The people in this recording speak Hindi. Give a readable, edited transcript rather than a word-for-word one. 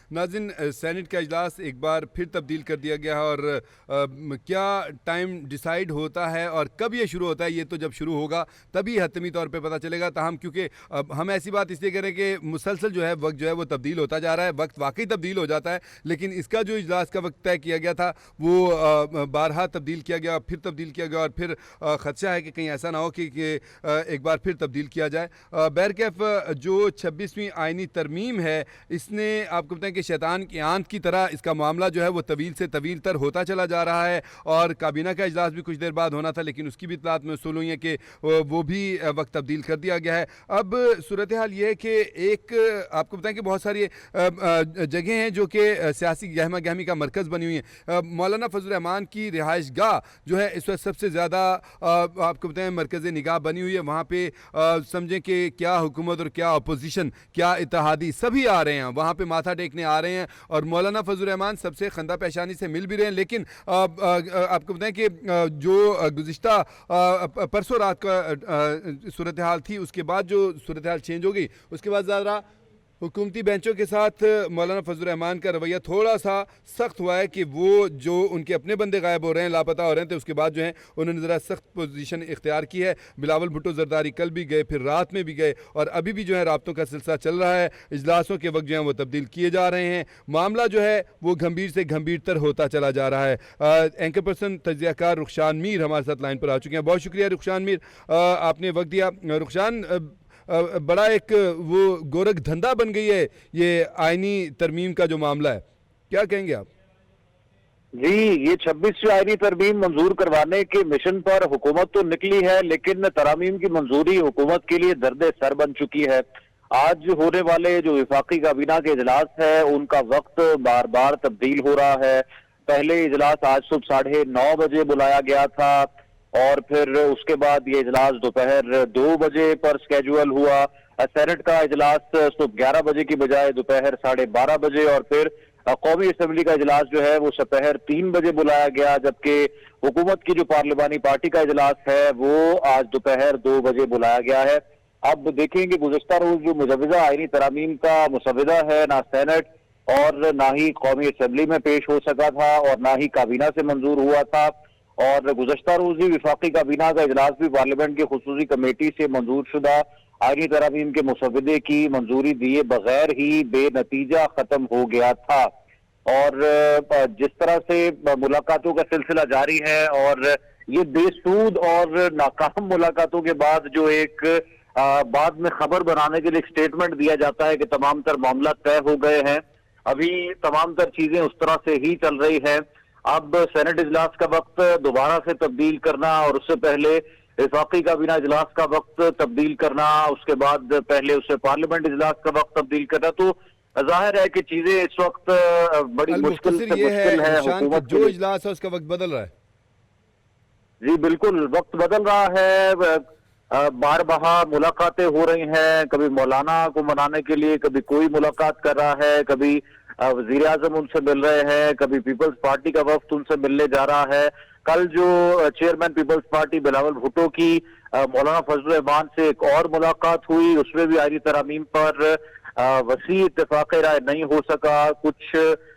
नाज़रीन, सेनेट का इजलास एक बार फिर तब्दील कर दिया गया है और क्या टाइम डिसाइड होता है और कब ये शुरू होता है, ये तो जब शुरू होगा तभी हतमी तौर पे पता चलेगा। ताहम क्योंकि हम ऐसी बात इसलिए कह रहे हैं कि मुसलसल जो है वक्त जो है वो तब्दील होता जा रहा है, वक्त वाकई तब्दील हो जाता है, लेकिन इसका जो इजलास का वक्त तय किया गया था वो बारहा तब्दील किया गया, फिर तब्दील किया गया और फिर ख़दशा है कि कहीं ऐसा ना हो कि एक बार फिर तब्दील किया जाए। बैरकैफ जो 26वीं आइनी तरमीम है, इसने आपको बताएं कि शैतान की आंत की तरह इसका मामला जो है वो तवील से तवील तर होता चला जा रहा है और काबीना का इजलास भी कुछ देर बाद होना था, लेकिन उसकी भी इतलात मौसूल हुई है कि वो भी वक्त तब्दील कर दिया गया है। अब सूरत हाल ये है कि एक आपको बताएं कि बहुत सारी जगह हैं जो कि सियासी गहमा गहमी का मरकज़ बनी हुई हैं। मौलाना फजल रहमान की रिहाइश गाह जो है इस वक्त सबसे ज़्यादा आपको बताएं मरकज़ निगाह बनी हुई है। वहाँ पे समझें कि क्या हुकूमत और क्या अपोजिशन, क्या इत्तेहादी, सभी आ रहे हैं वहाँ पे माथा टेकने आ रहे हैं और मौलाना फजल रहमान सबसे खंदा पेशानी से मिल भी रहे हैं। लेकिन आपको बताएं कि जो गुज़िश्ता परसों रात का सूरत हाल थी, उसके बाद जो सूरत हाल चेंज हो गई, उसके बाद ज़्यादा हुकूमती बेंचों के साथ मौलाना फजल रहमान का रवैया थोड़ा सा सख्त हुआ है कि वो जो उनके अपने बंदे गायब हो रहे हैं, लापता हो रहे हैं, तो उसके बाद जो है उन्होंने ज़रा सख्त पोजीशन इख्तियार की है। बिलावल भुट्टो जरदारी कल भी गए, फिर रात में भी गए और अभी भी जो है राब्तों का सिलसिला चल रहा है। इजलासों के वक्त जो है वो तब्दील किए जा रहे हैं। मामला जो है वो गंभीर से गंभीरतर होता चला जा रहा है। एंकर पर्सन तजियाकार रुखसान मीर हमारे साथ लाइन पर आ चुके हैं। बहुत शुक्रिया रुखसान मीर, आपने वक्त दिया। रुखसान, बड़ा एक वो गोरख धंधा बन गई है ये आईनी तरमीम का जो मामला है, क्या कहेंगे आप? जी, ये 26वीं आईनी तरमीम मंजूर करवाने के मिशन पर हुकूमत तो निकली है, लेकिन तरामीम की मंजूरी हुकूमत के लिए दर्द सर बन चुकी है। आज होने वाले जो विफाकी काबीना के इजलास है, उनका वक्त बार बार तब्दील हो रहा है। पहले इजलास आज सुबह 9:30 बुलाया गया था और फिर उसके बाद ये इजलास दोपहर 2 बजे पर स्केड्यूल हुआ। सेनेट का इजलास सुबह 11 बजे की बजाय दोपहर 12:30 और फिर कौमी असम्बली का इजलास जो है वो दोपहर 3 बजे बुलाया गया, जबकि हुकूमत की जो पार्लिमानी पार्टी का इजलास है वो आज दोपहर 2 बजे बुलाया गया है। अब देखेंगे गुज़श्ता रोज जो मुजव्वज़ा आईनी तरामीम का मुसव्वदा है, ना सेनेट और ना ही कौमी असम्बली में पेश हो सका था और ना ही काबीना से मंजूर हुआ था और गुज़श्ता रोज ही विफाकी काबीना का इजलास भी पार्लियामेंट की खुसूसी कमेटी से मंजूर शुदा आईनी तरामीम के मुसव्वदे की मंजूरी दिए बगैर ही बेनतीजा खत्म हो गया था। और जिस तरह से मुलाकातों का सिलसिला जारी है और ये बेसूद और नाकाम मुलाकातों के बाद जो एक बाद में खबर बनाने के लिए एक स्टेटमेंट दिया जाता है कि तमाम तर मामला तय हो गए हैं, अभी तमाम तर चीजें उस तरह से ही चल रही है। अब सेनेट इजलास का वक्त दोबारा से तब्दील करना और उससे पहले विफाकी काबीना इजलास का वक्त तब्दील करना, उसके बाद पहले उससे पार्लियामेंट इजलास का वक्त तब्दील करना, तो जाहिर है कि चीजें इस वक्त बड़ी मुश्किल से मुश्किल है हुकूमत के जो लिए। इजलास है उसका वक्त बदल रहा है। जी बिल्कुल, वक्त बदल रहा है। बार बहा मुलाकातें हो रही हैं, कभी मौलाना को मनाने के लिए कभी कोई मुलाकात कर रहा है, कभी वजीर आजम उनसे मिल रहे हैं, कभी पीपल्स पार्टी का वफ्द उनसे मिलने जा रहा है। कल जो chairman people's party Bilawal Bhutto की मौलाना फजल रहमान से एक और मुलाकात हुई, उसमें भी आईनी तरामीम पर वसी इत्तेफाक राय नहीं हो सका। कुछ